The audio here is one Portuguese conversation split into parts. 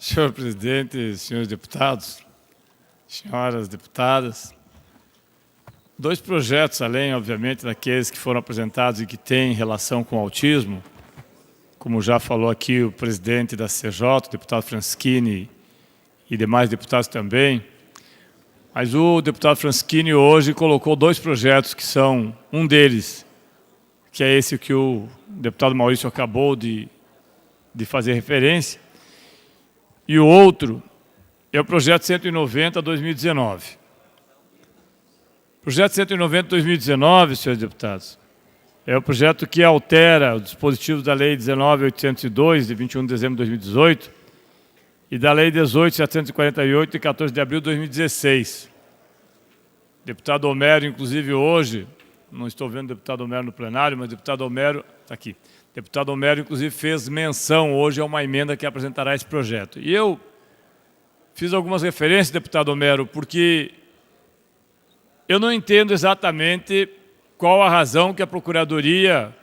Senhor presidente, senhores deputados, senhoras deputadas, dois projetos, além, obviamente, daqueles que foram apresentados e que têm relação com o autismo, como já falou aqui o presidente da CJ, o deputado Franceschini e demais deputados também, mas o deputado Franceschini hoje colocou dois projetos que são, um deles, que é esse que o deputado Maurício acabou de fazer referência, e o outro é o projeto 190/2019. O projeto 190/2019, senhores deputados, é o projeto que altera os dispositivos da Lei 19.802, de 21 de dezembro de 2018, e da Lei 18.748, de 14 de abril de 2016. O deputado Homero, inclusive hoje, não estou vendo o deputado Homero no plenário, mas o deputado Homero está aqui. O deputado Homero, inclusive, fez menção hoje a uma emenda que apresentará esse projeto. E eu fiz algumas referências, deputado Homero, porque eu não entendo exatamente qual a razão que a Procuradoria,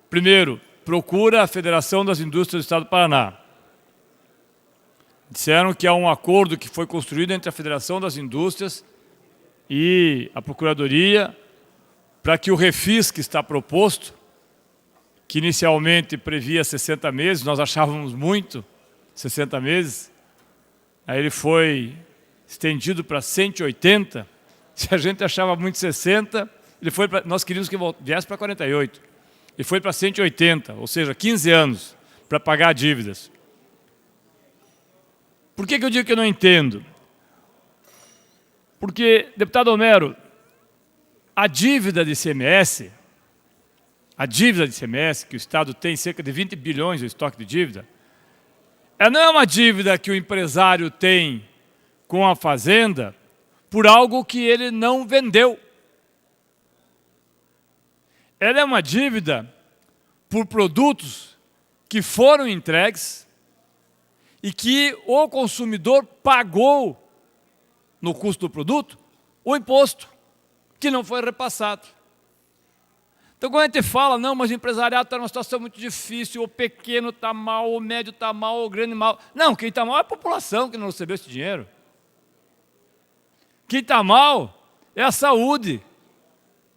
primeiro, procura a Federação das Indústrias do Estado do Paraná. Disseram que há um acordo que foi construído entre a Federação das Indústrias e a Procuradoria para que o refis que está proposto, que inicialmente previa 60 meses, nós achávamos muito, 60 meses, aí ele foi estendido para 180, se a gente achava muito 60, nós queríamos que viesse para 48, e foi para 180, ou seja, 15 anos para pagar dívidas. Por que eu digo que eu não entendo? Porque, deputado Homero, a dívida de ICMS, que o Estado tem cerca de 20 bilhões de estoque de dívida, ela não é uma dívida que o empresário tem com a fazenda por algo que ele não vendeu. Ela é uma dívida por produtos que foram entregues e que o consumidor pagou no custo do produto o imposto, que não foi repassado. Então, quando a gente fala, não, mas o empresariado está numa situação muito difícil, o pequeno está mal, o médio está mal, o grande mal. Não, quem está mal é a população que não recebeu esse dinheiro. Quem está mal é a saúde,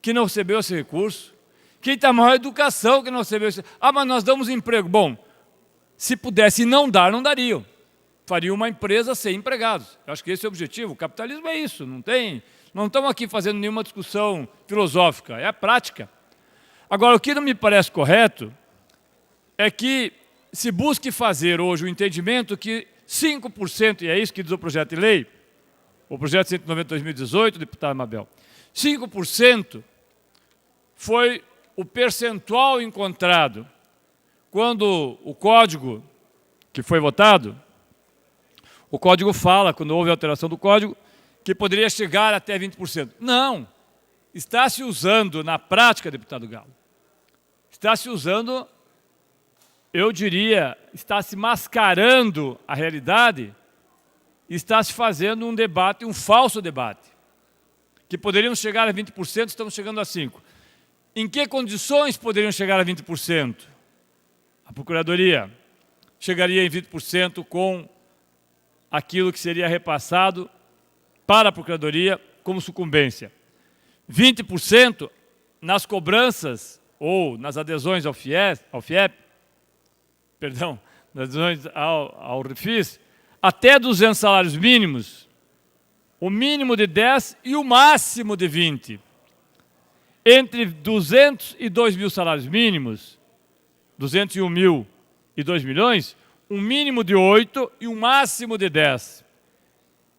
que não recebeu esse recurso. Quem está mal é a educação, que não recebeu esse... Ah, mas nós damos emprego. Bom, se pudesse não dar, não dariam. Faria uma empresa sem empregados. Eu acho que esse é o objetivo. O capitalismo é isso. Não estamos aqui fazendo nenhuma discussão filosófica, é a prática. Agora, o que não me parece correto é que se busque fazer hoje o entendimento que 5%, e é isso que diz o projeto de lei, o projeto 190/2018, deputado Mabel, 5% foi o percentual encontrado quando o código que foi votado, o código fala, quando houve alteração do código, que poderia chegar até 20%. Não! Está se usando na prática, deputado Galo, está se usando, eu diria, está se mascarando a realidade, está se fazendo um debate, um falso debate, que poderíamos chegar a 20%, estamos chegando a 5%. Em que condições poderiam chegar a 20%? A Procuradoria chegaria em 20% com aquilo que seria repassado para a Procuradoria como sucumbência. 20% nas cobranças ou nas adesões ao FIEP, perdão, nas adesões ao refis, até 200 salários mínimos, o mínimo de 10 e o máximo de 20. Entre 200 e 2 mil salários mínimos, 201 mil e 2 milhões, um mínimo de 8 e um máximo de 10.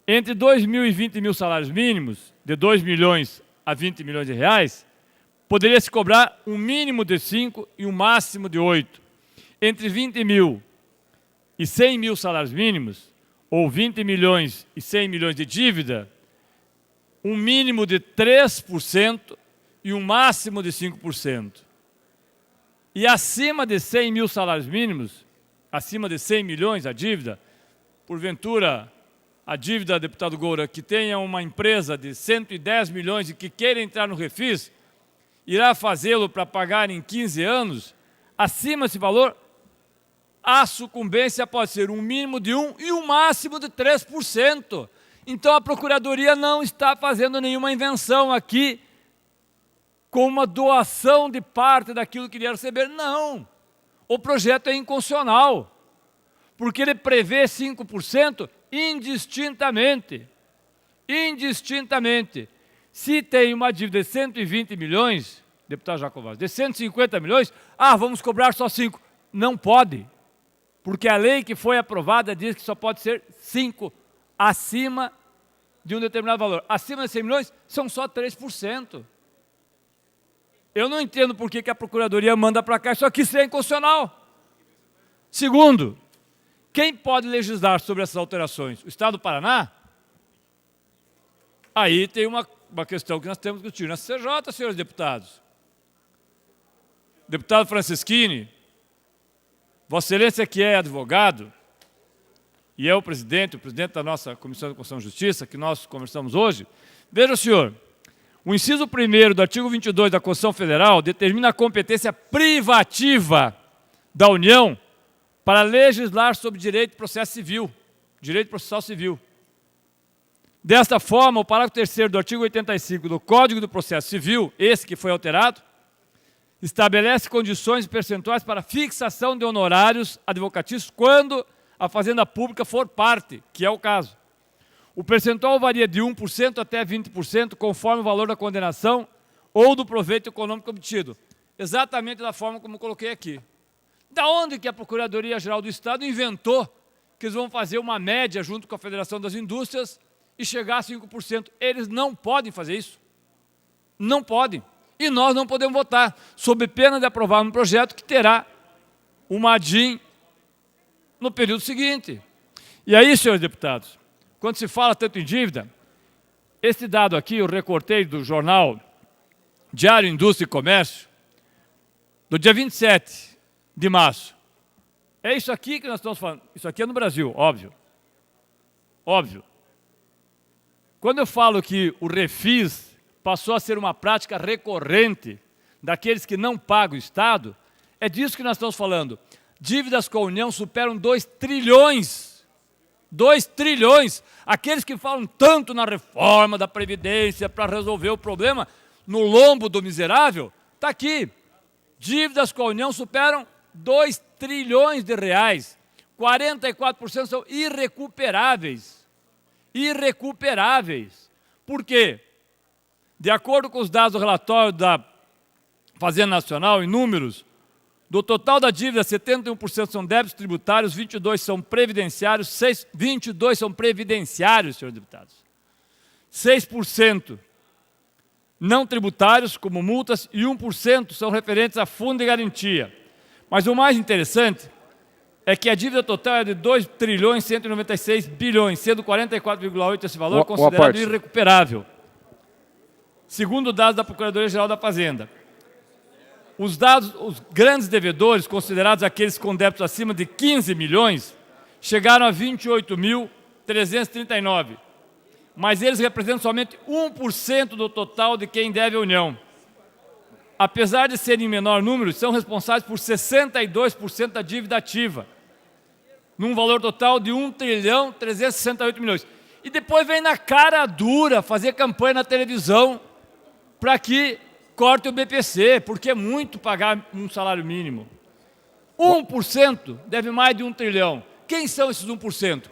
Entre 2 mil e 20 mil salários mínimos, de 2 milhões a 20 milhões de reais, poderia se cobrar um mínimo de 5 e um máximo de 8. Entre 20 mil e 100 mil salários mínimos, ou 20 milhões e 100 milhões de dívida, um mínimo de 3% e um máximo de 5%. E acima de 100 mil salários mínimos, acima de 100 milhões a dívida, porventura, a dívida, deputado Goura, que tenha uma empresa de 110 milhões e que queira entrar no refis, irá fazê-lo para pagar em 15 anos, acima desse valor, a sucumbência pode ser um mínimo de 1% e um máximo de 3%. Então, a Procuradoria não está fazendo nenhuma invenção aqui com uma doação de parte daquilo que iria receber. Não. O projeto é inconstitucional, porque ele prevê 5% indistintamente. Indistintamente. Se tem uma dívida de 120 milhões, deputado Jacovaz, de 150 milhões, vamos cobrar só 5. Não pode, porque a lei que foi aprovada diz que só pode ser 5 acima de um determinado valor. Acima de 100 milhões, são só 3%. Eu não entendo por que a Procuradoria manda para cá, isso aqui seria inconstitucional. Segundo, quem pode legislar sobre essas alterações? O Estado do Paraná? Aí tem uma questão que nós temos que discutir na CCJ, senhores deputados. Deputado Franceschini, Vossa Excelência que é advogado, e é o presidente da nossa Comissão de Constituição e Justiça, que nós conversamos hoje, veja, senhor, o inciso 1º do artigo 22 da Constituição Federal determina a competência privativa da União para legislar sobre direito de processo civil, direito processual civil. Desta forma, o parágrafo 3º do artigo 85 do Código do Processo Civil, esse que foi alterado, estabelece condições e percentuais para fixação de honorários advocatícios quando a Fazenda Pública for parte, que é o caso. O percentual varia de 1% até 20%, conforme o valor da condenação ou do proveito econômico obtido. Exatamente da forma como coloquei aqui. Da onde que a Procuradoria-Geral do Estado inventou que eles vão fazer uma média junto com a Federação das Indústrias e chegar a 5%? Eles não podem fazer isso. Não podem. E nós não podemos votar, sob pena de aprovar um projeto que terá uma ADIM no período seguinte. E aí, senhores deputados, quando se fala tanto em dívida, esse dado aqui eu recortei do jornal Diário Indústria e Comércio, do dia 27 de março. É isso aqui que nós estamos falando. Isso aqui é no Brasil, óbvio. Óbvio. Quando eu falo que o refis passou a ser uma prática recorrente daqueles que não pagam o Estado, é disso que nós estamos falando. Dívidas com a União superam 2 trilhões. 2 trilhões. Aqueles que falam tanto na reforma da Previdência para resolver o problema, no lombo do miserável, está aqui. Dívidas com a União superam 2 trilhões de reais. 44% são irrecuperáveis. Irrecuperáveis. Por quê? De acordo com os dados do relatório da Fazenda Nacional, em números, do total da dívida, 71% são débitos tributários, 22% são previdenciários, 22% são previdenciários, senhores deputados. 6% não tributários, como multas, e 1% são referentes a fundo de garantia. Mas o mais interessante é que a dívida total é de 2 trilhões 196 bilhões, sendo 44,8% esse valor considerado irrecuperável. Segundo dados da Procuradoria-Geral da Fazenda. Os grandes devedores, considerados aqueles com débitos acima de 15 milhões, chegaram a 28.339. Mas eles representam somente 1% do total de quem deve à União. Apesar de serem em menor número, são responsáveis por 62% da dívida ativa, num valor total de 1.368 milhões. E depois vem na cara dura fazer campanha na televisão para que corte o BPC, porque é muito pagar um salário mínimo. 1% deve mais de 1 trilhão. Quem são esses 1%?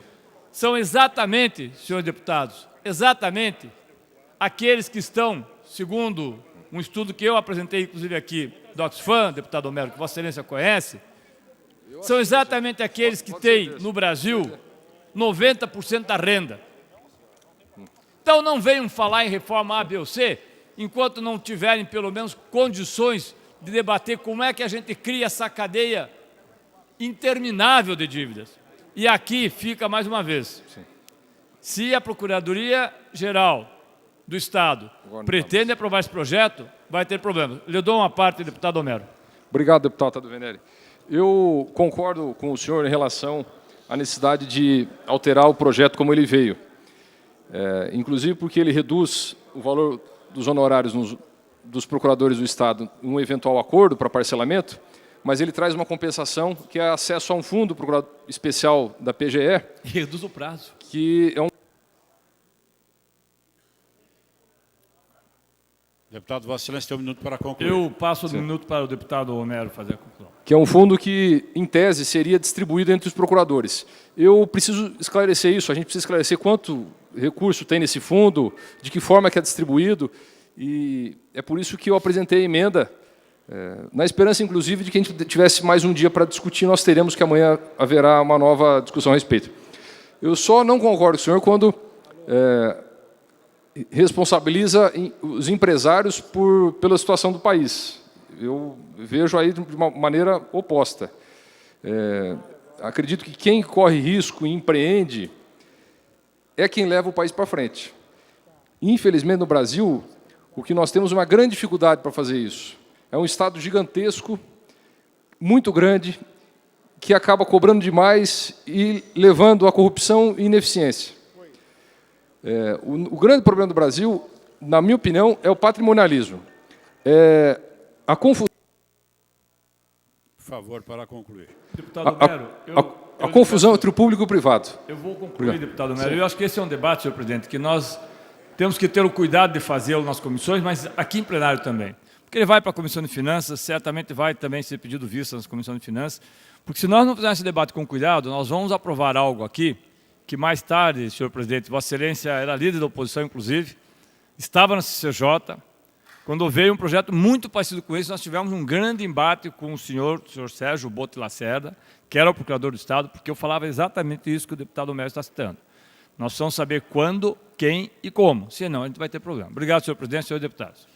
São exatamente, senhores deputados, exatamente aqueles que estão, segundo um estudo que eu apresentei, inclusive aqui, do Oxfam, deputado Homero, que Vossa Excelência conhece, são exatamente aqueles que têm, no Brasil, 90% da renda. Então não venham falar em reforma A, B ou C, enquanto não tiverem, pelo menos, condições de debater como é que a gente cria essa cadeia interminável de dívidas. E aqui fica mais uma vez. Sim. Se a Procuradoria-Geral do Estado pretende aprovar esse projeto, vai ter problema. Lhe dou uma parte, deputado Homero. Obrigado, deputado Tato Venere. Eu concordo com o senhor em relação à necessidade de alterar o projeto como ele veio. Inclusive porque ele reduz o valor dos honorários dos procuradores do Estado em um eventual acordo para parcelamento, mas ele traz uma compensação que é acesso a um fundo procurador especial da PGE. E reduz o prazo. Que é um... Deputado, Vossa Excelência tem um minuto para concluir. Eu passo um minuto para o deputado Homero fazer a conclusão. Que é um fundo que, em tese, seria distribuído entre os procuradores. Eu preciso esclarecer isso, a gente precisa esclarecer quanto recurso tem nesse fundo, de que forma que é distribuído, e é por isso que eu apresentei a emenda, na esperança, inclusive, de que a gente tivesse mais um dia para discutir, nós teremos que amanhã haverá uma nova discussão a respeito. Eu só não concordo com o senhor quando responsabiliza os empresários pela situação do país. Eu vejo aí de uma maneira oposta. Acredito que quem corre risco e empreende é quem leva o país para frente. Infelizmente, no Brasil, o que nós temos uma grande dificuldade para fazer isso. É um Estado gigantesco, muito grande, que acaba cobrando demais e levando à corrupção e ineficiência. O grande problema do Brasil, na minha opinião, é o patrimonialismo. A confusão... Por favor, para concluir. Deputado Homero, a confusão entre o público e o privado. Eu vou concluir, deputado Homero. Eu acho que esse é um debate, senhor presidente, que nós temos que ter o cuidado de fazê-lo nas comissões, mas aqui em plenário também. Porque ele vai para a Comissão de Finanças, certamente vai também ser pedido vista nas comissões de Finanças, porque se nós não fizermos esse debate com cuidado, nós vamos aprovar algo aqui que mais tarde, senhor presidente, Vossa Excelência era líder da oposição, inclusive, estava na CCJ, quando veio um projeto muito parecido com esse, nós tivemos um grande embate com o senhor Sérgio Botti Lacerda, que era o procurador do Estado, porque eu falava exatamente isso que o deputado Homero está citando. Nós precisamos saber quando, quem e como, senão a gente vai ter problema. Obrigado, senhor presidente, senhores deputados.